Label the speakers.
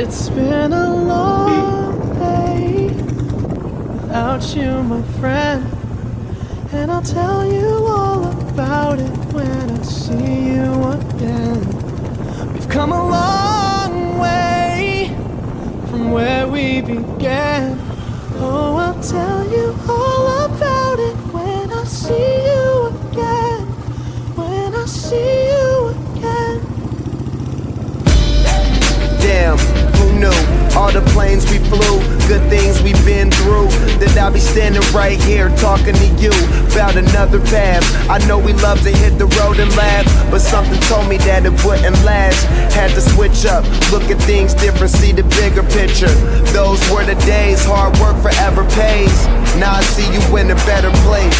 Speaker 1: It's been a long day without you, my friend, and I'll tell you all about it when I see you again. We've come a long way from where we began. Oh, I'll tell you all about it when I see you again. When I see you again.
Speaker 2: Damn, who knew? All the planes we flew, good things we've been through, that I'll be standing right here talking to you about another path. I know we love to hit the road and laugh, but something told me that it wouldn't last. Had to switch up, look at things different, see the bigger picture. Those were the days, hard work forever pays. Now I see you in a better place.